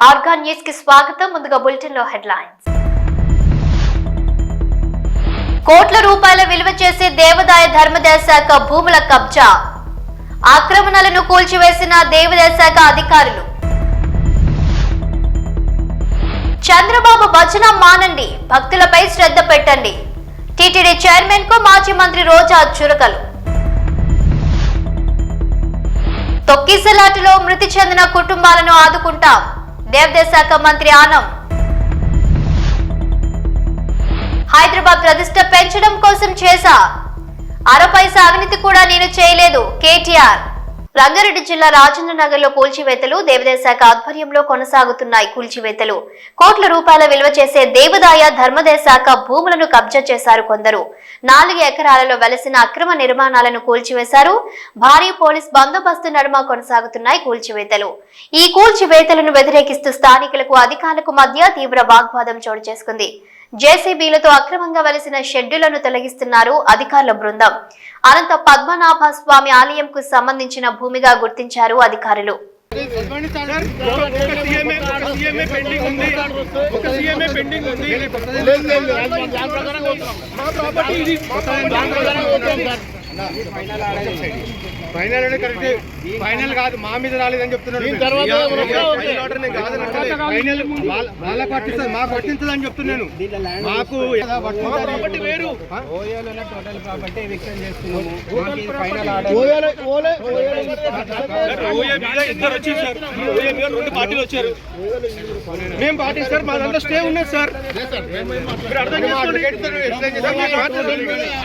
Organ news కి స్వాగతం. ముందుగా బులెటిన్ లో హెడ్లైన్స్. కోట్ల రూపాయల విలువ చేసే దేవాదాయ ధర్మాదాయ శాఖ భూముల కబ్జా, ఆక్రమణలను కూల్చివేసిన దేవాదాయ శాఖ అధికారులు. చంద్రబాబు భజన మానండి, భక్తులపై శ్రద్ధ పెట్టండి. టీటీడీ చైర్మన్ కు మాజీ మంత్రి రోజా చురకలు. తొక్కిసలాటలో మృతి చెందిన కుటుంబాలను ఆదుకుంటాం, దేవాదాయ శాఖ మంత్రి ఆనం. హైదరాబాద్ ప్రతిష్ట పెంచడం కోసం చేశా, అరపైసా అవినీతి కూడా నేను చేయలేదు కేటీఆర్. రంగారెడ్డి జిల్లా రాజేంద్ర నగర్ లో కూల్చివేతలు. దేవాదాయ శాఖ ఆధ్వర్యంలో కొనసాగుతున్నాయి కూల్చివేతలు. కోట్ల రూపాయల విలువ చేసే దేవాదాయ ధర్మాదాయ శాఖ భూములను కబ్జా చేశారు కొందరు. 4 ఎకరాలలో వెలసిన అక్రమ నిర్మాణాలను కూల్చివేశారు. భారీ పోలీస్ బందోబస్తు నడుమ కొనసాగుతున్నాయి కూల్చివేతలు. ఈ కూల్చివేతలను వ్యతిరేకిస్తూ స్థానికులకు అధికారులకు మధ్య తీవ్ర వాగ్వాదం చోటు చేసుకుంది. జేసీబీలతో అక్రమంగా వెలసిన షెడ్డులను తొలగిస్తున్నారు అధికారుల బృందం. అనంత పద్మనాభ స్వామి ఆలయంకు సంబంధించిన భూమిగా గుర్తించారు అధికారులు. ఫైనల్ కాదు, మా మీద రాలేదని చెప్తున్నారు. వాళ్ళ పట్టిస్తుంది, మాకు పట్టించదని చెప్తున్నాను. మాకు వేరు రెండు పార్టీలు వచ్చారు. మేము పార్టీ సార్, మాదంతా స్టే ఉన్నది సార్.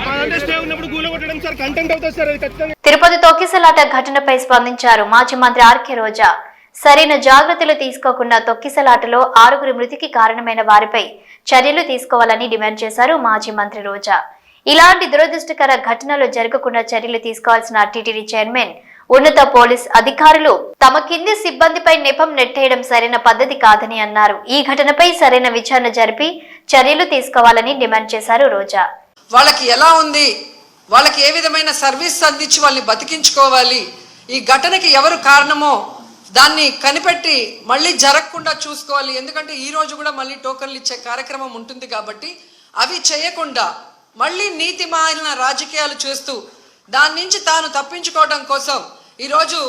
మాదంతా స్టే ఉన్నప్పుడు గూల కొట్టడం సార్ కంటెంట్ అవుతుంది సార్. అది ఖచ్చితంగా. తిరుపతి తొక్కిసలాట ఘటనపై స్పందించారు మాజీ మంత్రి ఆర్కే రోజా. సరైన జాగ్రత్తలు తీసుకోకుండా తొక్కిసలాటలో 6 మృతికి కారణమైన వారిపై చర్యలు తీసుకోవాలని డిమాండ్ చేశారు మాజీ మంత్రి రోజా. ఇలాంటి దురదృష్టకర ఘటనలు జరగకుండా చర్యలు తీసుకోవాల్సిన టీటీడీ చైర్మన్, ఉన్నత పోలీస్ అధికారులు తమ కింది సిబ్బందిపై నెపం నెట్టేయడం సరైన పద్ధతి కాదని అన్నారు. ఈ ఘటనపై సరైన విచారణ జరిపి చర్యలు తీసుకోవాలని డిమాండ్ చేశారు రోజా. వాళ్ళకి ఎలా ఉంది, వాళ్ళకి ఏ విధమైన సర్వీస్ అందించి వాళ్ళని బతికించుకోవాలి, ఈ ఘటనకి ఎవరు కారణమో దాన్ని కనిపెట్టి మళ్ళీ జరగకుండా చూసుకోవాలి. ఎందుకంటే ఈ రోజు కూడా మళ్ళీ టోకన్లు ఇచ్చే కార్యక్రమం ఉంటుంది కాబట్టి అవి చేయకుండా మళ్ళీ నీతిమాలిన రాజకీయాలు చేస్తూ దాని నుంచి తాను తప్పించుకోవడం కోసం ఈరోజు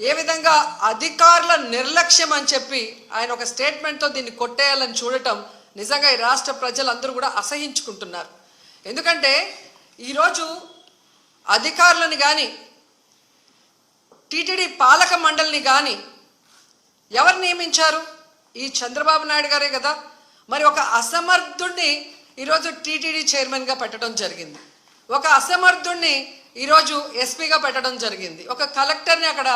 ఏ విధంగా అధికారుల నిర్లక్ష్యం అని చెప్పి ఆయన ఒక స్టేట్మెంట్తో దీన్ని కొట్టేయాలని చూడటం నిజంగా ఈ రాష్ట్ర ప్రజలందరూ కూడా అసహించుకుంటున్నారు. ఎందుకంటే ఈరోజు అధికారులను కానీ టీటీడీ పాలక మండలిని కానీ ఎవరు నియమించారు? ఈ చంద్రబాబు నాయుడు గారే కదా. మరి ఒక అసమర్థుడిని ఈరోజు టీటీడీ చైర్మన్గా పెట్టడం జరిగింది, ఒక అసమర్థుడిని ఈరోజు ఎస్పీగా పెట్టడం జరిగింది, ఒక కలెక్టర్ని అక్కడ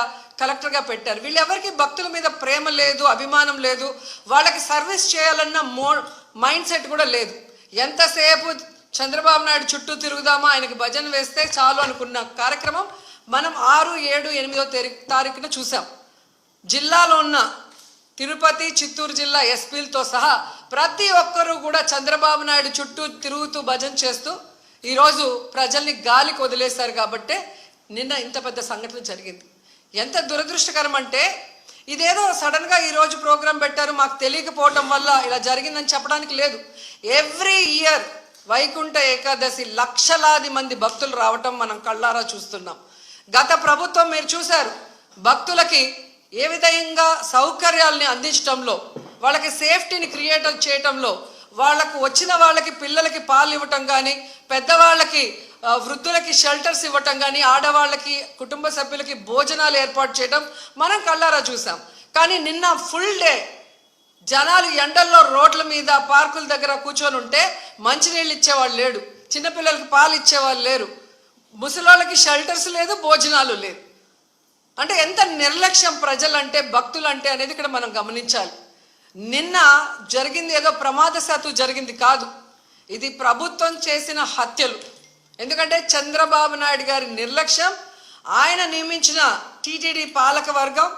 కలెక్టర్గా పెట్టారు. వీళ్ళెవరికి భక్తుల మీద ప్రేమ లేదు, అభిమానం లేదు, వాళ్ళకి సర్వీస్ చేయాలన్న మైండ్ సెట్ కూడా లేదు. ఎంతసేపు చంద్రబాబు నాయుడు చుట్టూ తిరుగుదామా, ఆయనకి భజన వేస్తే చాలు అనుకున్న కార్యక్రమం మనం 6, 7, 8వ తారీఖున చూసాం. జిల్లాలో ఉన్న తిరుపతి, చిత్తూరు జిల్లా ఎస్పీలతో సహా ప్రతి ఒక్కరూ కూడా చంద్రబాబు నాయుడు చుట్టూ తిరుగుతూ భజన చేస్తూ ఈరోజు ప్రజల్ని గాలికి వదిలేశారు. కాబట్టే నిన్న ఇంత పెద్ద సంఘటన జరిగింది. ఎంత దురదృష్టకరం అంటే ఇదేదో సడన్గా ఈరోజు ప్రోగ్రాం పెట్టారు, మాకు తెలియకపోవడం వల్ల ఇలా జరిగిందని చెప్పడానికి లేదు. ఎవ్రీ ఇయర్ వైకుంఠ ఏకాదశి లక్షలాది మంది భక్తులు రావటం మనం కళ్ళారా చూస్తున్నాం. గత ప్రభుత్వం మీరు చూశారు, భక్తులకి ఏ విధంగా సౌకర్యాలని అందించడంలో, వాళ్ళకి సేఫ్టీని క్రియేట్ చేయటంలో, వాళ్ళకు వచ్చిన వాళ్ళకి పిల్లలకి పాలు ఇవ్వటం కానీ, పెద్దవాళ్ళకి వృద్ధులకి షెల్టర్స్ ఇవ్వటం కానీ, ఆడవాళ్ళకి కుటుంబ సభ్యులకి భోజనాలు ఏర్పాటు చేయడం మనం కళ్ళారా చూసాం. కానీ నిన్న ఫుల్ డే జనాలు ఎండల్లో రోడ్ల మీద పార్కుల దగ్గర కూర్చొని ఉంటే మంచినీళ్ళు ఇచ్చేవాళ్ళు లేడు, చిన్నపిల్లలకి పాలు ఇచ్చేవాళ్ళు లేరు, ముసలోళ్ళకి షెల్టర్స్ లేదు, భోజనాలు లేదు. అంటే ఎంత నిర్లక్ష్యం ప్రజలంటే, భక్తులంటే అనేది ఇక్కడ మనం గమనించాలి. నిన్న జరిగింది ఏదో ప్రమాదశాత్తు జరిగింది కాదు, ఇది ప్రభుత్వం చేసిన హత్యలు. ఎందుకంటే చంద్రబాబు నాయుడు గారి నిర్లక్ష్యం, ఆయన నియమించిన టీటీడీ పాలక వర్గం,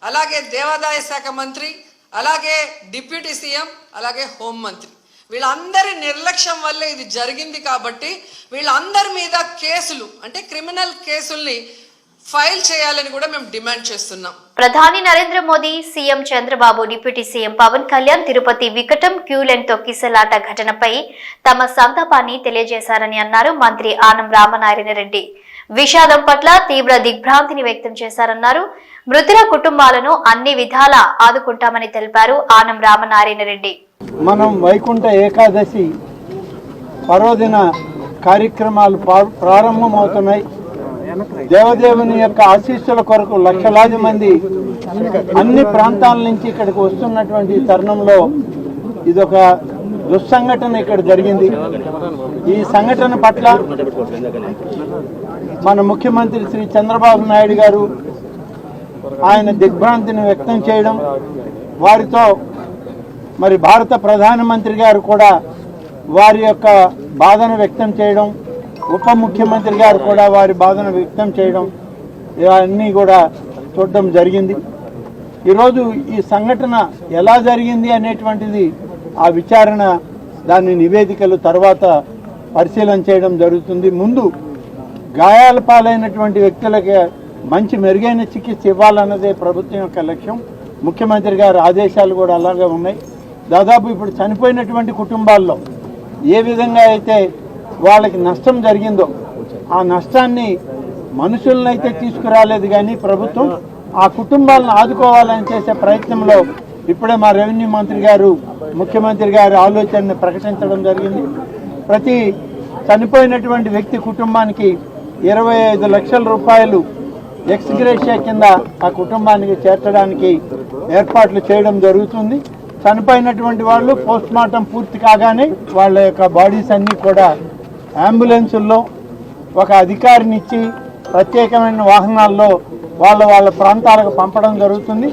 అలాగే దేవాదాయ శాఖ మంత్రి, అలాగే డిప్యూటీ సీఎం, అలాగే హోంమంత్రి, వీళ్ళందరి నిర్లక్ష్యం వల్లే ఇది జరిగింది. కాబట్టి వీళ్ళందరి మీద కేసులు, అంటే క్రిమినల్ కేసుల్ని ఫైల్ చేయాలని కూడా మేము డిమాండ్ చేస్తున్నాం. ప్రధాని Narendra Modi, CM Chandrababu, deputy CM Pawan Kalyan Tirupati వికటం క్యూలెన్ తొక్కిసలాట ఘటనపై తమ సంతాపాన్ని తెలియజేశారని అన్నారు మంత్రి ఆనం రామనారాయణ రెడ్డి. విషాదం పట్ల తీవ్ర దిగ్భ్రాంతిని వ్యక్తం చేశారన్నారు. మృతుల కుటుంబాలను అన్ని విధాలా ఆదుకుంటామని తెలిపారు ఆనం రామనారాయణ రెడ్డి. మనం వైకుంఠ ఏకాదశి పర్వదిన కార్యక్రమాలు ప్రారంభమవుతున్నాయి. దేవదేవుని యొక్క ఆశీస్సుల కొరకు లక్షలాది మంది అన్ని ప్రాంతాల నుంచి ఇక్కడికి వస్తున్నటువంటి తరుణంలో ఇదొక దుస్సంఘటన ఇక్కడ జరిగింది. ఈ సంఘటన పట్ల మన ముఖ్యమంత్రి శ్రీ చంద్రబాబు నాయుడు గారు ఆయన దిగ్భ్రాంతిని వ్యక్తం చేయడం, వారితో మరి భారత ప్రధానమంత్రి గారు కూడా వారి యొక్క బాధను వ్యక్తం చేయడం, ఉప ముఖ్యమంత్రి గారు కూడా వారి బాధను వ్యక్తం చేయడం, ఇవన్నీ కూడా చూడడం జరిగింది. ఈరోజు ఈ సంఘటన ఎలా జరిగింది అనేటువంటిది ఆ విచారణ, దాని నివేదికలు తర్వాత పరిశీలన చేయడం జరుగుతుంది. ముందు గాయాల పాలైనటువంటి వ్యక్తులకి మంచి మెరుగైన చికిత్స ఇవ్వాలన్నదే ప్రభుత్వం యొక్క లక్ష్యం. ముఖ్యమంత్రి గారి ఆదేశాలు కూడా అలాగే ఉన్నాయి. దాదాపు ఇప్పుడు చనిపోయినటువంటి కుటుంబాల్లో ఏ విధంగా అయితే వాళ్ళకి నష్టం జరిగిందో ఆ నష్టాన్ని మనుషులనైతే తీసుకురాలేదు, కానీ ప్రభుత్వం ఆ కుటుంబాలను ఆదుకోవాలని చేసే ప్రయత్నంలో ఇప్పుడే మా రెవెన్యూ మంత్రి గారు ముఖ్యమంత్రి గారి ఆలోచనని ప్రకటించడం జరిగింది. ప్రతి చనిపోయినటువంటి వ్యక్తి కుటుంబానికి 25 లక్షల రూపాయలు ఎక్స్ గ్రేషియా కింద ఆ కుటుంబానికి చేర్చడానికి ఏర్పాట్లు చేయడం జరుగుతుంది. చనిపోయినటువంటి వాళ్ళు పోస్ట్ మార్టం పూర్తి కాగానే వాళ్ళ యొక్క బాడీస్ అన్నీ కూడా అంబులెన్సుల్లో ఒక అధికారిని ఇచ్చి ప్రత్యేకమైన వాహనాల్లో వాళ్ళ ప్రాంతాలకు పంపడం జరుగుతుంది.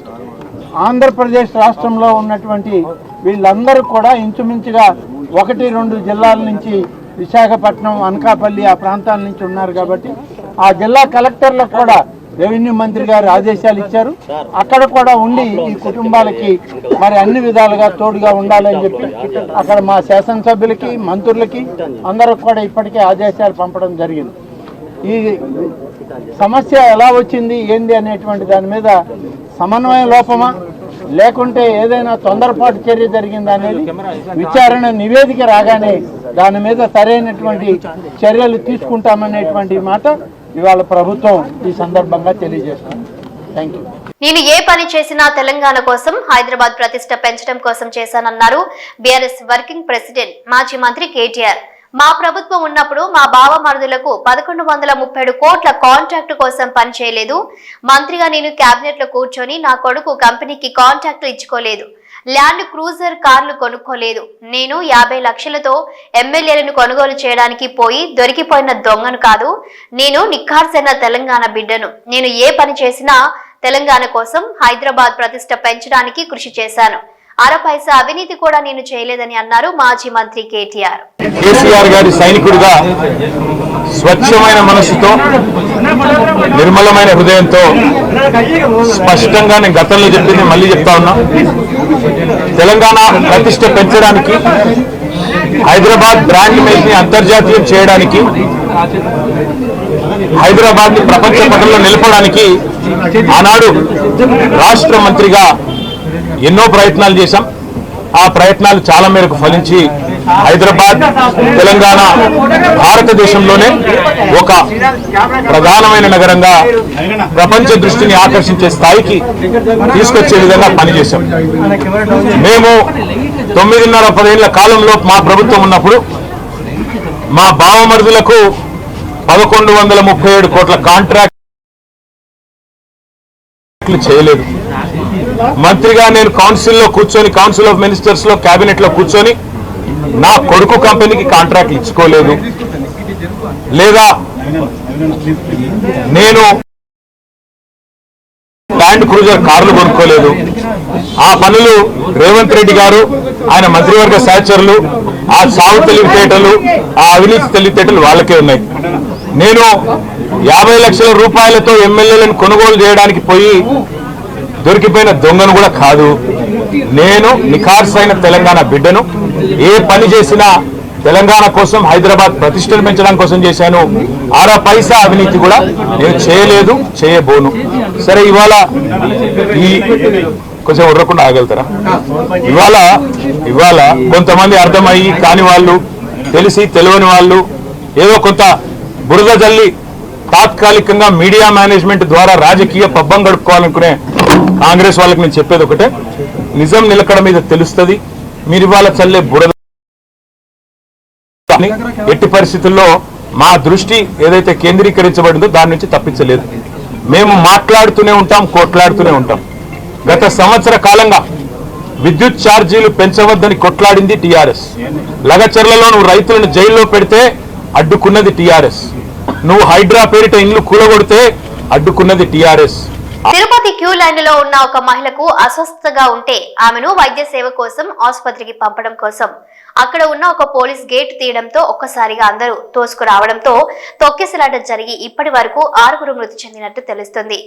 ఆంధ్రప్రదేశ్ రాష్ట్రంలో ఉన్నటువంటి వీళ్ళందరూ కూడా ఇంచుమించుగా 1-2 జిల్లాల నుంచి, విశాఖపట్నం, అనకాపల్లి ఆ ప్రాంతాల నుంచి ఉన్నారు. కాబట్టి ఆ జిల్లా కలెక్టర్లకు కూడా రెవెన్యూ మంత్రి గారు ఆదేశాలు ఇచ్చారు. అక్కడ కూడా ఉండి ఈ కుటుంబాలకి మరి అన్ని విధాలుగా తోడుగా ఉండాలని చెప్పి అక్కడ మా శాసనసభ్యులకి, మంత్రులకి అందరికి కూడా ఇప్పటికే ఆదేశాలు పంపడం జరిగింది. ఈ సమస్య ఎలా వచ్చింది ఏంది అనేటువంటి దాని మీద సమన్వయ లోపమా లేకుంటే ఏదైనా తొందరపాటు చర్య జరిగిందా అనేది విచారణ నివేదిక రాగానే దాని మీద సరైనటువంటి చర్యలు తీసుకుంటామనేటువంటి మాట ఇవాళ ప్రభుత్వం ఈ సందర్భంగా తెలియజేస్తుంది. Thank you. నేను ఏ పని చేసినా తెలంగాణ కోసం, హైదరాబాద్ ప్రతిష్ట పెంచడం కోసం చేశానన్నారు బీఆర్ఎస్ వర్కింగ్ ప్రెసిడెంట్ మాజీ మంత్రి కేటీఆర్. మా ప్రభుత్వం ఉన్నప్పుడు మా బావమరుదులకు 1137 కోట్ల కాంట్రాక్టు కోసం పనిచేయలేదు. మంత్రిగా నేను కేబినెట్ లో కూర్చొని నా కొడుకు కంపెనీకి కాంట్రాక్టులు ఇచ్చుకోలేదు. ల్యాండ్ క్రూజర్ కార్లు కొనుక్కోలేదు. నేను 50 లక్షలతో ఎమ్మెల్యేలను కొనుగోలు చేయడానికి పోయి దొరికిపోయిన దొంగను కాదు. నేను నిఖార్సైన తెలంగాణ బిడ్డను. నేను ఏ పని చేసినా తెలంగాణ కోసం, హైదరాబాద్ ప్రతిష్ట పెంచడానికి కృషి చేశాను. అరపైసా అవినీతి కూడా నేను చేయలేదని అన్నారు మాజీ మంత్రి కేటీఆర్. కేసీఆర్ గారి సైనికుడిగా స్వచ్ఛమైన మనసుతో, నిర్మలమైన హృదయంతో స్పష్టంగా నేను గతంలో చెప్పింది మళ్ళీ చెప్తా ఉన్నా. తెలంగాణ ప్రతిష్ట పెంచడానికి, హైదరాబాద్ బ్రాండ్ ఇమేజ్ ని అంతర్జాతీయం చేయడానికి, హైదరాబాద్ ని ప్రపంచ పటంలో నిలపడానికి ఆనాడు రాష్ట్ర మంత్రిగా ఎన్నో ప్రయత్నాలు చేశాం. ఆ ప్రయత్నాలు చాలా మేరకు ఫలించి హైదరాబాద్, తెలంగాణ భారతదేశంలోనే ఒక ప్రధానమైన నగరంగా ప్రపంచ దృష్టిని ఆకర్షించే స్థాయికి తీసుకొచ్చే విధంగా పనిచేశాం. మేము 9.5-10 ఏళ్ల కాలంలో మా ప్రభుత్వం ఉన్నప్పుడు మా బావమరుదులకు 1137 కోట్ల కాంట్రాక్ట్లు చేయలేదు. మంత్రిగా నేను కౌన్సిల్లో కూర్చొని, కౌన్సిల్ ఆఫ్ మినిస్టర్స్ లో, కేబినెట్ లో కూర్చొని నా కొడుకు కంపెనీకి కాంట్రాక్ట్లు ఇచ్చుకోలేదు. లేదా నేను ల్యాండ్ క్రూజర్ కార్లు కొనుక్కోలేదు. ఆ పనులు రేవంత్ రెడ్డి గారు, ఆయన మంత్రివర్గ సహచరులు, ఆ సాగు తెలివితేటలు, ఆ అవినీతి తెలివితేటలు వాళ్ళకే ఉన్నాయి. నేను 50 లక్షల రూపాయలతో ఎమ్మెల్యేలను కొనుగోలు చేయడానికి పోయి దొరికిపోయిన దొంగను కూడా కాదు. నేను నిఖార్సైన తెలంగాణ బిడ్డను. ఏ పని చేసినా తెలంగాణ కోసం, హైదరాబాద్ ప్రతిష్టలు పెంచడం కోసం చేశాను. ఆరా పైసా అవినీతి కూడా నేను చేయలేదు, చేయబోను. సరే, ఈ కొంచెం ఉర్రకుండా ఆగలుగుతారా? ఇవాళ కొంతమంది అర్థమయ్యి కాని వాళ్ళు, తెలిసి తెలియని వాళ్ళు ఏదో కొంత బురద జల్లి తాత్కాలికంగా మీడియా మేనేజ్మెంట్ ద్వారా రాజకీయ పబ్బం గడుపుకోవాలనుకునే కాంగ్రెస్ వాళ్ళకి నేను చెప్పేది ఒకటే, నిజం నిలకడ మీద తెలుస్తుంది. మీరు ఇవాళ చల్లే బురద ఎట్టి పరిస్థితుల్లో మా దృష్టి ఏదైతే కేంద్రీకరించబడిందో దాని నుంచి తప్పించలేదు. మేము మాట్లాడుతూనే ఉంటాం, కొట్లాడుతూనే ఉంటాం. గత సంవత్సర కాలంగా విద్యుత్ ఛార్జీలు పెంచవద్దని కొట్లాడింది టీఆర్ఎస్. లగచర్లలో నువ్వు రైతులను జైల్లో పెడితే అడ్డుకున్నది టీఆర్ఎస్. నువ్వు హైడ్రా పేరిట ఇండ్లు కూలగొడితే అడ్డుకున్నది టీఆర్ఎస్. తిరుపతి క్యూ లైన్ లో ఉన్న ఒక మహిళకు అస్వస్థతగా ఉంటే ఆమెను వైద్య సేవ కోసం ఆసుపత్రికి పంపడం కోసం అక్కడ ఉన్న ఒక పోలీస్ గేట్ తీయడంతో ఒక్కసారిగా అందరూ తోసుకురావడంతో తొక్కిసలాట జరిగి ఇప్పటి వరకు 6 మృతి చెందినట్టు తెలుస్తుంది.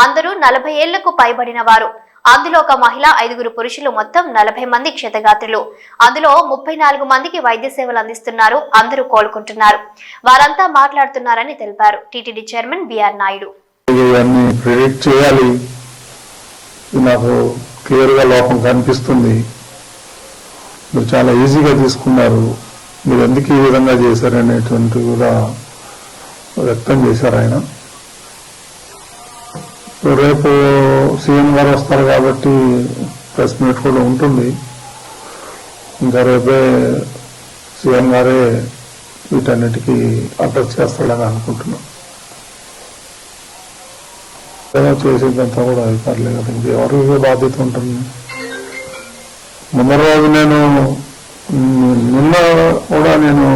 అందరూ 40 ఏళ్లకు పైబడిన వారు. అందులో ఒక మహిళ, 5 పురుషులు, మొత్తం 40 మంది క్షతగాత్రులు. అందులో 34 మందికి వైద్య సేవలు అందిస్తున్నారు. అందరూ కోలుకుంటున్నారు. వారంతా మాట్లాడుతున్నారని తెలిపారు టీటీడీ చైర్మన్ బిఆర్ నాయుడు. ఇవన్నీ ప్రిడిక్ట్ చేయాలి, నాకు క్లియర్గా లోపం కనిపిస్తుంది. మీరు చాలా ఈజీగా తీసుకున్నారు, మీరు ఎందుకు ఈ విధంగా చేశారనేటువంటి కూడా వ్యక్తం చేశారు ఆయన. రేపు సీఎం గారు వస్తారు కాబట్టి ప్రెస్ మీట్ కూడా ఉంటుంది. ఇంకా రేపే సీఎం గారే వీటన్నిటికీ అడ్రస్ చేస్తాడని అనుకుంటున్నాం. చేసేదంతా కూడా అయిపోలేదు కదా, ఇంకెవరికి బాధ్యత ఉంటుంది. ముందర రోజు నిన్న కూడా నేను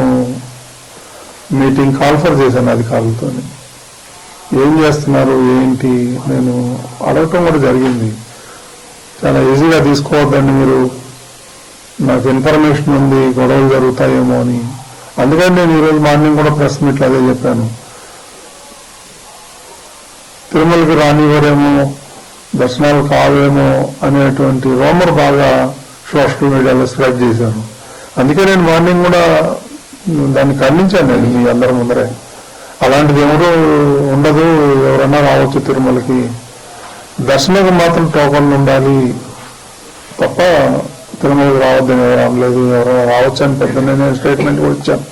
మీటింగ్ కాల్ఫర్ చేశాను అధికారులతో. ఏం చేస్తున్నారు ఏంటి నేను అడగటం కూడా జరిగింది. చాలా ఈజీగా తీసుకోవద్దండి, మీరు నాకు ఇన్ఫర్మేషన్ ఉంది గొడవలు జరుగుతాయేమో అని. అందుకని నేను ఈరోజు మార్నింగ్ కూడా ప్రెస్ మీట్లో అదే చెప్పాను. తిరుమలకి రానివ్వరేమో, దర్శనాలు కావేమో అనేటువంటి రూమర్ బాగా సోషల్ మీడియాలో స్ప్రెడ్ చేశాను. అందుకే నేను మార్నింగ్ కూడా దాన్ని ఖండించాను. నేను మీ అందరి ముందరే అలాంటిది ఎవరు ఉండదు, ఎవరన్నా రావచ్చు తిరుమలకి, దర్శనకు మాత్రం టోకన్లు ఉండాలి తప్ప తిరుమలకి రావద్దని ఎవరు అనలేదు. ఎవరైనా రావచ్చు అని పెద్ద నేను స్టేట్మెంట్ కూడా ఇచ్చాను.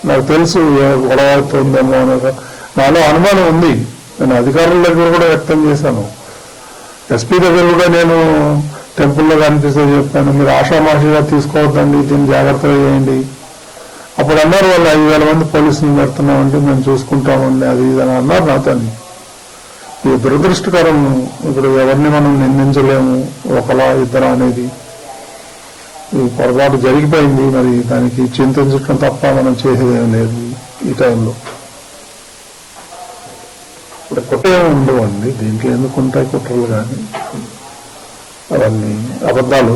నాకు తెలుసు గొడవ అవుతుందేమో అనేది నాలో అనుమానం ఉంది. నేను అధికారుల దగ్గర కూడా వ్యక్తం చేశాను. ఎస్పీ దగ్గర కూడా నేను టెంపుల్లో కనిపిస్తే చెప్పాను, మీరు ఆషామాషిగా తీసుకోవద్దండి, దీన్ని జాగ్రత్తగా చేయండి. అప్పుడు అన్నారు వాళ్ళు 5,000 మంది పోలీసులు పెడుతున్నామంటే మేము చూసుకుంటామండి అది ఇది అని అన్నారు నాతో. ఇది దురదృష్టకరం. ఇప్పుడు ఎవరిని మనం నిందించలేము, ఒకలా ఇద్దరా అనేది. ఈ పొరపాటు జరిగిపోయింది, మరి దానికి చింతించడం తప్ప మనం చేసేదేం లేదు ఈ టైంలో. ఇప్పుడు కుట్ర ఉండవండి, దీంట్లో ఎందుకు ఉంటాయి కుట్రలు కానీ అవన్నీ అబద్ధాలు.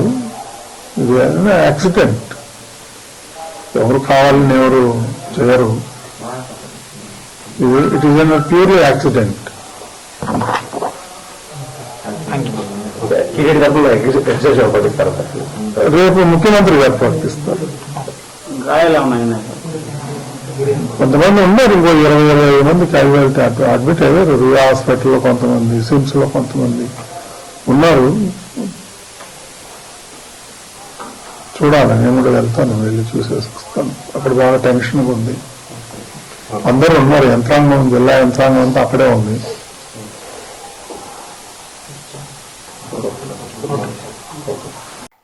ఇది యాక్సిడెంట్, ఎవరు కావాలని ఎవరు చేయరు. It is an purely accident. రేపు ముఖ్యమంత్రి గారు ప్రకటిస్తారు. కొంతమంది ఉన్నారు, ఇంకో 20-25 మంది క్యాజువాలిటీ అడ్మిట్ అయ్యారు. రియా హాస్పిటల్లో కొంతమంది, సిమ్స్ లో కొంతమంది ఉన్నారు. చూడాలి, నేను కూడా వెళ్తాను, వెళ్ళి చూసేసి వస్తాను. అక్కడ బాగా టెన్షన్గా ఉంది. అందరూ ఉన్నారు, యంత్రాంగం, జిల్లా యంత్రాంగం అంతా అక్కడే ఉంది.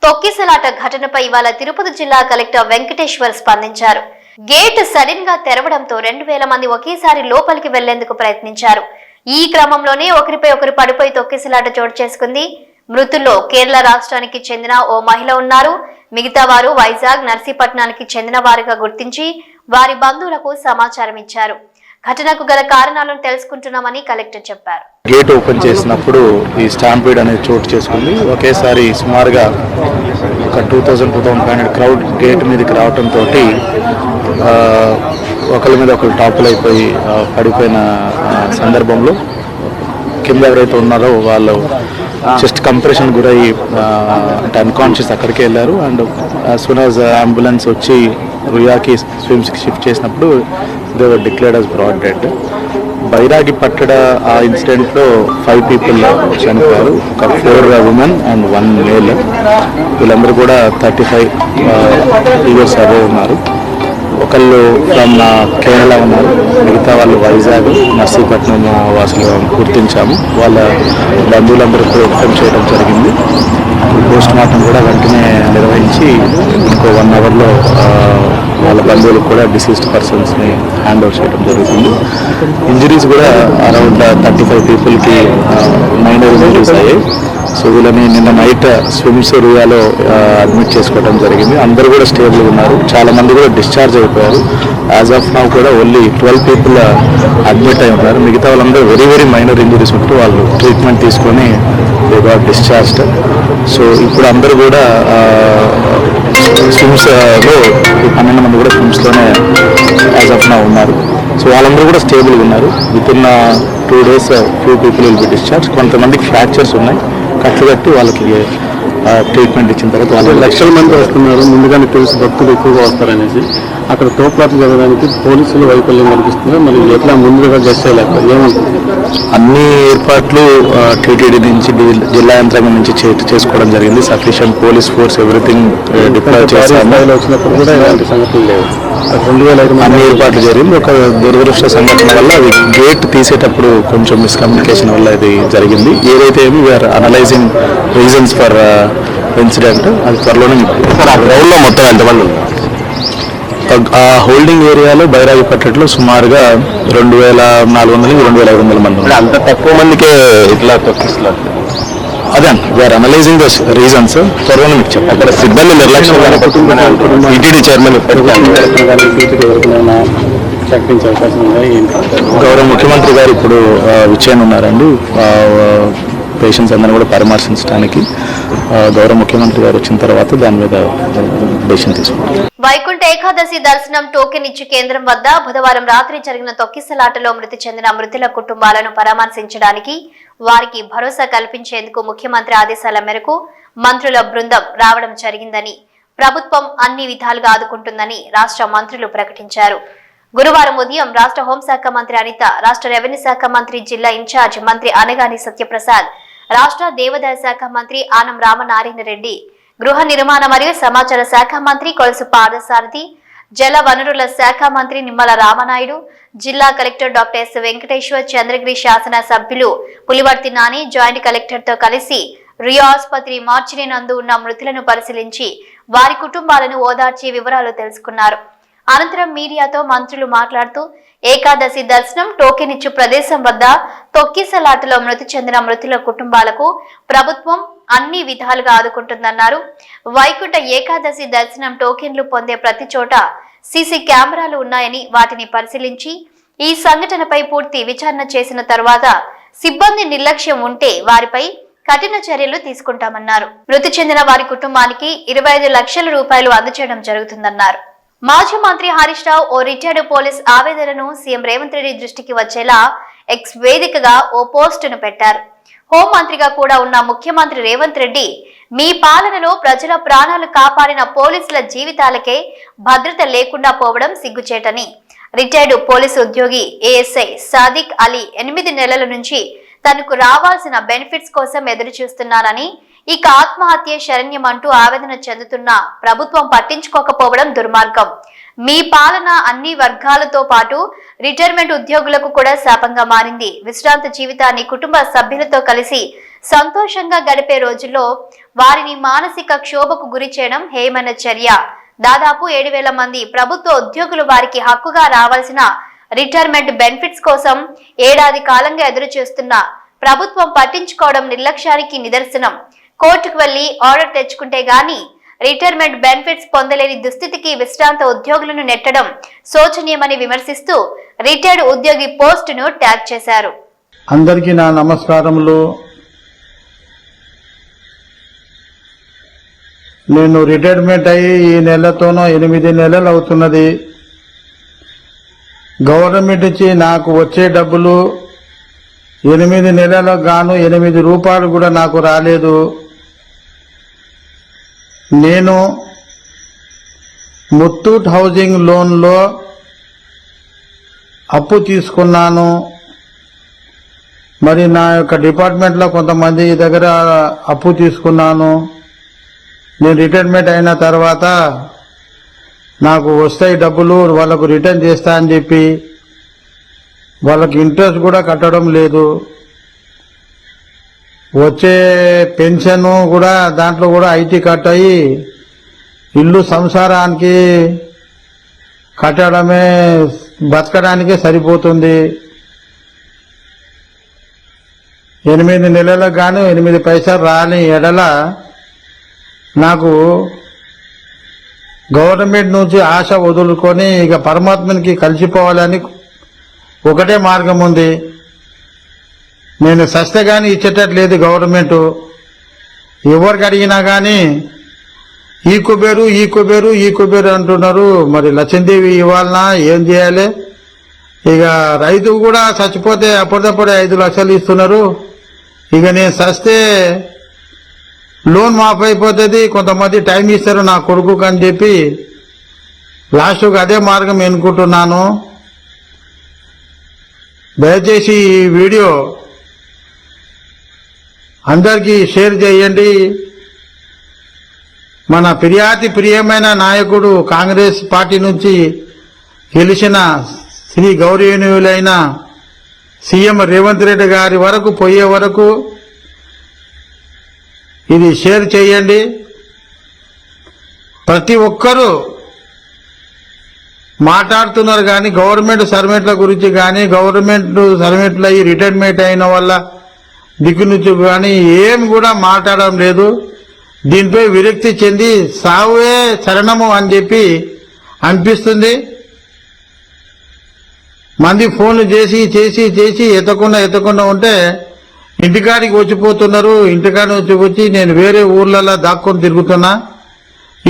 తొక్కిసలాట ఘటనపై ఇవాళ తిరుపతి జిల్లా కలెక్టర్ వెంకటేశ్వర్ స్పందించారు. గేట్ సడన్ గా తెరవడంతో 2,000 మంది ఒకేసారి లోపలికి వెళ్లేందుకు ప్రయత్నించారు. ఈ క్రమంలోనే ఒకరిపై ఒకరు పడిపోయి తొక్కిసలాట చోటు చేసుకుంది. మృతుల్లో కేరళ రాష్ట్రానికి చెందిన ఓ మహిళ ఉన్నారు. మిగతా వారు వైజాగ్, నర్సీపట్నానికి చెందిన వారుగా గుర్తించి వారి బంధువులకు సమాచారం ఇచ్చారు. ఘటనకు గల కారణాలను తెలుసుకుంటున్నామని కలెక్టర్ చెప్పారు. గేట్ ఓపెన్ చేసినప్పుడు ఈ స్టాంపీడ్ అనేది చోటు చేసుకుంది. ఒకేసారి సుమారుగా ఒక 2,000-2,500 క్రౌడ్ గేట్ మీదకి రావడంతో ఒకరి మీద ఒకరు టాపులు అయిపోయి పడిపోయిన సందర్భంలో కింద ఎవరైతే ఉన్నారో వాళ్ళు చెస్ట్ కంప్రెషన్ గురయ్యి అన్కాన్షియస్ అక్కడికి వెళ్ళారు. And as soon as ambulance వచ్చి రుయాకి స్విమ్స్కి షిఫ్ట్ చేసినప్పుడు they were declared as broad dead. బైరాగి పట్టడ ఆ ఇన్సిడెంట్లో 5 people చనిపోయారు, ఒక 4 women and 1 male. వీళ్ళందరూ కూడా 35 years అబవ్ ఉన్నారు. ఒకళ్ళు ఫ్రమ్ కేరళ ఉన్నారు, మిగతా వాళ్ళు వైజాగ్, నర్సీపట్నం వాసులు గుర్తించాము. వాళ్ళ బంధువులందరికీ ఇన్ఫార్మ్ చేయడం జరిగింది. పోస్ట్ మార్టం కూడా వెంటనే నిర్వహించి ఇంకో 1 hourలో వాళ్ళ బంధువులకు కూడా డిసీజ్డ్ పర్సన్స్ని హ్యాండ్ ఓవర్ చేయడం జరుగుతుంది. ఇంజరీస్ కూడా అరౌండ్ 35 peopleకి మైనర్ ఇంజరీస్ అయ్యాయి. సో వీళ్ళని నిన్న నైట్ స్విమ్స్ రుయాలో అడ్మిట్ చేసుకోవడం జరిగింది. అందరూ కూడా స్టేబుల్ ఉన్నారు, చాలా మంది కూడా డిశ్చార్జ్ అయిపోయారు. యాజ్ ఆఫ్ నౌ కూడా ఓన్లీ 12 people అడ్మిట్ అయి ఉన్నారు. మిగతా వాళ్ళందరూ వెరీ వెరీ మైనర్ ఇంజరీస్ ఉంటూ వాళ్ళు ట్రీట్మెంట్ తీసుకొని దే గాట్ డిశ్చార్జ్డ్. సో ఇప్పుడు అందరూ కూడా స్విమ్స్లో 12 మంది కూడా స్విమ్స్లోనే యాజ్ ఆఫ్ నౌ ఉన్నారు. సో వాళ్ళందరూ కూడా స్టేబుల్గా ఉన్నారు. With in 2 days few people will be discharged. కొంతమందికి ఫ్రాక్చర్స్ ఉన్నాయి, కట్లు కట్టి వాళ్ళకి ట్రీట్మెంట్ ఇచ్చిన తర్వాత వాళ్ళు లక్షల మంది వస్తున్నారు. ముందుగానే తెలుసు భక్తులు ఎక్కువగా వస్తారనేసి అక్కడ తోపులాట్లు జరగడానికి పోలీసులు వైఫల్యం కనిపిస్తున్నారు. మరి ఎట్లా ముందుగా గెస్ట్ చేయలేక ఏమంటుంది? అన్ని ఏర్పాట్లు టీటీడీ నుంచి జిల్లా యంత్రాంగం నుంచి చేసుకోవడం జరిగింది. Sufficient police force everything deploy చేశాము. వచ్చినప్పుడు కూడా ఇలాంటి సంగతులు లేవు. అన్ని ఏర్పాట్లు జరిగింది. ఒక దురదృష్ట సంఘటన వల్ల అది గేట్ తీసేటప్పుడు కొంచెం మిస్కమ్యూనికేషన్ వల్ల ఇది జరిగింది. ఏదైతే we are analysing reasons for incident. అది త్వరలోనే గ్రౌండ్లో మొత్తం ఎంతమంది ఉన్నారు? ఆ హోల్డింగ్ ఏరియాలో బైరాగి పట్టట్లో సుమారుగా 2400-2500 మంది ఉన్నారు. అంత తక్కువ మందికే ఇట్లా తొక్కిస్తున్నారు. అదే వీఆర్ అనలైజింగ్ ద రీజన్స్. త్వరలోనే మీకు చెప్పాలి. అక్కడ సిబ్బంది నిర్లక్ష్యం టీటీడీ చైర్మన్ ప్రకటించే అవకాశం ఉన్నాయి. గౌరవ ముఖ్యమంత్రి గారు ఇప్పుడు విచ్చేయన్ ఉన్నారండి. పేషెంట్స్ అందరినీ కూడా పరామర్శించడానికి గౌరవ ముఖ్యమంత్రి గారు వచ్చిన తర్వాత దాని మీద డెసిషన్ తీసుకుంటారు. వైకుంఠ ఏకాదశి దర్శనం టోకెన్ ఇచ్చి కేంద్రం వద్ద బుధవారం రాత్రి జరిగిన తొక్కిసలాటలో మృతి చెందిన మృతుల కుటుంబాలను పరామర్శించడానికి వారికి భరోసా కల్పించేందుకు ముఖ్యమంత్రి ఆదేశాల మేరకు మంత్రుల బృందం రావడం జరిగిందని, ప్రభుత్వం అన్ని విధాలుగా ఆదుకుంటుందని రాష్ట్ర మంత్రులు ప్రకటించారు. గురువారం ఉదయం రాష్ట్ర హోంశాఖ మంత్రి అనిత, రాష్ట్ర రెవెన్యూ శాఖ మంత్రి, జిల్లా ఇన్ఛార్జ్ మంత్రి అనగాని సత్యప్రసాద్, రాష్ట్ర దేవాదాయ శాఖ మంత్రి ఆనం రామనారాయణ రెడ్డి, గృహ నిర్మాణ మరియు సమాచార శాఖ మంత్రి కొలుసు పార్థసారథి, జల వనరుల శాఖ మంత్రి నిమ్మల రామనాయుడు, జిల్లా collector doctor yes Venkateshwar, Chandragiri శాసన సభ్యులు పులివర్తి నాని జాయింట్ కలెక్టర్ తో కలిసి రియా ఆసుపత్రి మార్చిని నందు ఉన్న మృతులను పరిశీలించి వారి కుటుంబాలను ఓదార్చి వివరాలు తెలుసుకున్నారు. అనంతరం మీడియాతో మంత్రులు మాట్లాడుతూ ఏకాదశి దర్శనం టోకెన్ ఇచ్చు ప్రదేశం వద్ద తొక్కిసలాటలో మృతి చెందిన మృతుల కుటుంబాలకు ప్రభుత్వం అన్ని విధాలుగా ఆదుకుంటుందన్నారు. వైకుంఠ ఏకాదశి దర్శనం టోకెన్లు పొందే ప్రతి చోట సీసీ కెమెరాలు ఉన్నాయని వాటిని పరిశీలించి ఈ సంఘటనపై పూర్తి విచారణ చేసిన తర్వాత సిబ్బంది నిర్లక్ష్యం ఉంటే వారిపై కఠిన చర్యలు తీసుకుంటామన్నారు. మృతి చెందిన వారి కుటుంబానికి 25 లక్షల రూపాయలు అందజేయడం జరుగుతుందన్నారు. మాజీ మంత్రి హరీష్ రావు ఓ రిటైర్డ్ పోలీస్ ఆవేదనను సీఎం రేవంత్ రెడ్డి దృష్టికి వచ్చేలా ఎక్స్ వేదికగా ఓ పోస్టును పెట్టారు. హోంమంత్రిగా కూడా ఉన్న ముఖ్యమంత్రి రేవంత్ రెడ్డి, మీ పాలనలో ప్రజల ప్రాణాలు కాపాడిన పోలీసుల జీవితాలకే భద్రత లేకుండా పోవడం సిగ్గుచేటని, రిటైర్డ్ పోలీసు ఉద్యోగి ఏఎస్ఐ సాదిక్ అలీ 8 నెలల నుంచి తనకు రావాల్సిన బెనిఫిట్స్ కోసం ఎదురు చూస్తున్నారని, ఇక ఆత్మహత్య శరణ్యమంటూ ఆవేదన చెందుతున్న ప్రభుత్వం పట్టించుకోకపోవడం దుర్మార్గం. మీ పాలన అన్ని వర్గాలతో పాటు రిటైర్మెంట్ ఉద్యోగులకు కూడా శాపంగా మారింది. విశ్రాంత జీవితాన్ని కుటుంబ సభ్యులతో కలిసి సంతోషంగా గడిపే రోజుల్లో వారిని మానసిక క్షోభకు గురి చేయడం హేయమైన చర్య. దాదాపు 7,000 మంది ప్రభుత్వ ఉద్యోగులు వారికి హక్కుగా రావాల్సిన రిటైర్మెంట్ బెనిఫిట్స్ కోసం ఏడాది కాలంగా ఎదురు చూస్తున్న ప్రభుత్వం పట్టించుకోవడం నిర్లక్ష్యానికి నిదర్శనం. కోర్టుకు వెళ్లి ఆర్డర్ తెచ్చుకుంటే గాని రిటైర్మెంట్ బెనిఫిట్స్ పొందలేని దుస్థితికి విశ్రాంత ఉద్యోగులను నెట్టడం శోచనీయమని విమర్శిస్తూ రిటైర్డ్ ఉద్యోగి పోస్టును ట్యాగ్ చేశారు. అందరికీ నా నమస్కారములు. నేను రిటైర్మెంట్ అయ్యి ఈ నెలతోనో 8 నెలలు అవుతున్నది. గవర్నమెంట్ ఇచ్చి నాకు వచ్చే డబ్బులు 8 నెలలకు గాను 8 రూపాయలు కూడా నాకు రాలేదు. నేను ముత్తూట్ హౌసింగ్ లోన్లో అప్పు తీసుకున్నాను. మరి నా యొక్క డిపార్ట్మెంట్లో కొంతమంది దగ్గర అప్పు తీసుకున్నాను. నేను రిటైర్మెంట్ అయిన తర్వాత నాకు వస్తాయి డబ్బులు, వాళ్ళకు రిటర్న్ చేస్తా అని చెప్పి వాళ్ళకి ఇంట్రెస్ట్ కూడా కట్టడం లేదు. వచ్చే పెన్షన్ కూడా దాంట్లో కూడా ఐటీ కట్ అయ్యి ఇల్లు సంసారానికి కట్టడమే బతకడానికే సరిపోతుంది. 8 నెలలకు గాను 8 పైసలు రాని ఎడల నాకు గవర్నమెంట్ నుంచి ఆశ వదులుకొని ఇక పరమాత్మనికి కలిసిపోవాలని ఒకటే మార్గం ఉంది. నేను సస్తే కానీ ఇచ్చేటట్లేదు గవర్నమెంట్. ఎవరికి అడిగినా కానీ ఈ కుబేరు అంటున్నారు. మరి లక్ష్మీదేవి ఇవ్వాలన్నా ఏం చేయాలి? ఇక రైతు కూడా చచ్చిపోతే అప్పటిదప్పుడే 5 లక్షలు ఇస్తున్నారు. ఇక నేను సస్తే లోన్ మాఫ్ అయిపోతుంది, కొంతమంది టైం ఇస్తారు నా కొడుకు అని చెప్పి లాస్ట్కు అదే మార్గం ఎన్నుకుంటున్నాను. దయచేసి ఈ వీడియో అందరికీ షేర్ చేయండి. మన ప్రియమైన నాయకుడు కాంగ్రెస్ పార్టీ నుంచి గెలిచిన శ్రీ గౌరవనీయులైన సీఎం రేవంత్ రెడ్డి గారి వరకు పోయే వరకు ఇది షేర్ చేయండి. ప్రతి ఒక్కరూ మాట్లాడుతున్నారు కానీ గవర్నమెంట్ సర్వెంట్ల గురించి కానీ గవర్నమెంట్ సర్వెంట్ల ఈ రిటైర్మెంట్ అయిన వాళ్ళ దిక్కు నుంచి కానీ ఏం కూడా మాట్లాడడం లేదు. దీనిపై విరక్తి చెంది సావే శరణము అని చెప్పి అనిపిస్తుంది. మంది ఫోన్లు చేసి ఎత్తకుండా ఉంటే ఇంటికాడికి వచ్చిపోతున్నారు. ఇంటికాడి నుంచి వచ్చి నేను వేరే ఊర్లలో దాక్కొని తిరుగుతున్నా.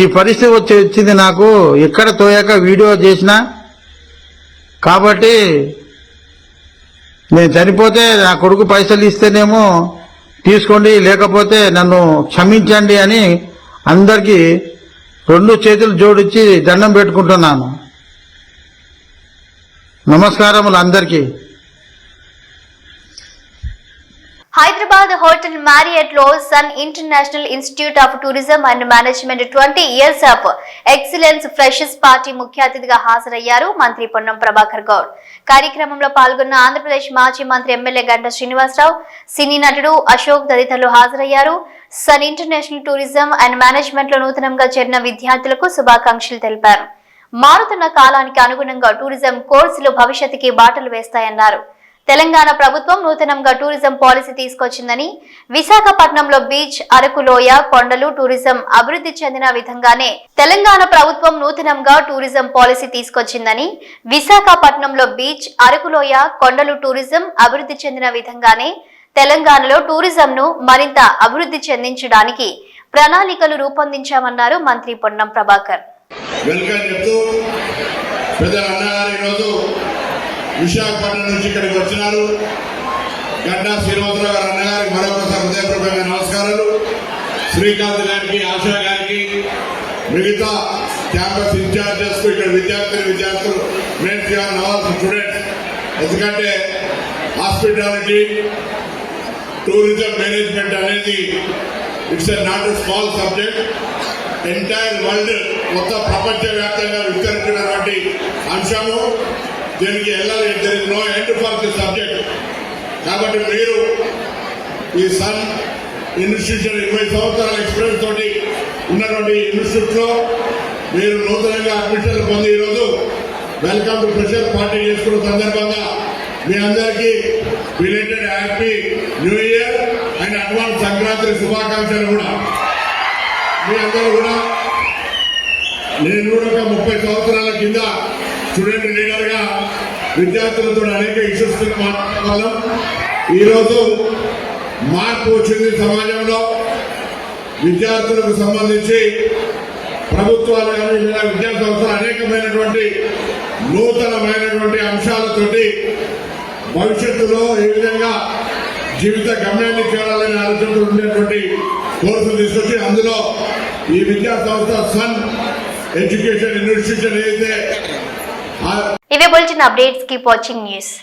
ఈ పరిస్థితి వచ్చింది నాకు. ఎక్కడ తోయాక వీడియో చేసిన కాబట్టి నేను చనిపోతే నా కొడుకు పైసలు ఇస్తేనేమో తీసుకోండి, లేకపోతే నన్ను క్షమించండి అని అందరికీ 2 చేతులు జోడించి దండం పెట్టుకుంటున్నాను. నమస్కారములు అందరికీ. హైదరాబాద్ హోటల్ మ్యారియట్ లో Sun International Institute of Tourism and Management 20 years of excellence freshers party ముఖ్య అతిథిగా హాజరయ్యారు మంత్రి పొన్నం ప్రభాకర్ గౌడ్. కార్యక్రమంలో పాల్గొన్న ఆంధ్రప్రదేశ్ మాజీ మంత్రి ఎమ్మెల్యే గంటా శ్రీనివాసరావు, సినీ నటుడు అశోక్ తదితరులు హాజరయ్యారు. Sun International Tourism and Management లో నూతనంగా చేరిన విద్యార్థులకు శుభాకాంక్షలు తెలిపారు. మారుతున్న కాలానికి అనుగుణంగా టూరిజం కోర్సులు భవిష్యత్తుకి బాటలు వేస్తాయన్నారు. తెలంగాణ ప్రభుత్వం నూతనంగా టూరిజం పాలసీ తీసుకొచ్చిందని, విశాఖపట్నంలో బీచ్, అరకులోయ, కొండలు టూరిజం అభివృద్ధి చెందిన విధంగానే తెలంగాణ ప్రభుత్వం నూతనంగా టూరిజం పాలసీ తీసుకొచ్చిందని, విశాఖపట్నంలో బీచ్, అరకులోయ, కొండలు టూరిజం అభివృద్ధి చెందిన విధంగానే తెలంగాణలో టూరిజంను మరింత అభివృద్ధి చెందించడానికి ప్రణాళికలు రూపొందించామన్నారు మంత్రి పొన్నం ప్రభాకర్. విశాఖపట్నం నుంచి ఇక్కడికి వచ్చినారు. గంటా శ్రీనివాసరావు గారు అన్నగారికి మరొకసారి హృదయపూర్వకమైన నమస్కారాలు. శ్రీకాంత్ గారికి, ఆశా గారికి, మిగతా క్యాంపస్ ఇన్ఛార్జెస్, ఇక్కడ విద్యార్థులు మెయిన్స్ నవాల్సిన స్టూడెంట్స్. ఎందుకంటే హాస్పిటాలిటీ, టూరిజం మేనేజ్మెంట్ అనేది it's not a small subject. Entire world మొత్తం ప్రపంచవ్యాప్తంగా విస్తరించినటువంటి అంశము. దీనికి వెళ్ళాలి. There is no end for the subject. కాబట్టి మీరు ఈ సన్ ఇన్స్టిట్యూషన్ 20 సంవత్సరాల ఎక్స్పీరియన్స్ తోటి ఉన్నటువంటి ఇన్స్టిట్యూట్ లో మీరు నూతనంగా అడ్మిషన్లు పొంది ఈరోజు వెల్కమ్ టు ఫ్రెషర్ పార్టీ చేసుకున్న సందర్భంగా మీ అందరికీ belated happy new year and advance Sankranti శుభాకాంక్షలు కూడా. మీ అందరూ కూడా నేను కూడా 30 సంవత్సరాల కింద స్టూడెంట్ లీడర్ గా విద్యార్థులతో అనేక ఇష్యూస్ మాట్లాడడం. ఈరోజు మార్పు వచ్చింది సమాజంలో. విద్యార్థులకు సంబంధించి ప్రభుత్వాలు కానీ విద్యా సంస్థలు అనేకమైనటువంటి నూతనమైనటువంటి అంశాలతోటి భవిష్యత్తులో ఏ విధంగా జీవిత గమ్యాన్ని చేరాలని ఆలోచనలు ఉండేటువంటి కోర్సులు తీసుకొచ్చి అందులో ఈ విద్యా సంస్థ సన్ ఎడ్యుకేషన్ ఇన్స్టిట్యూషన్ అయితే ఇవే bulletin updates. Keep watching news.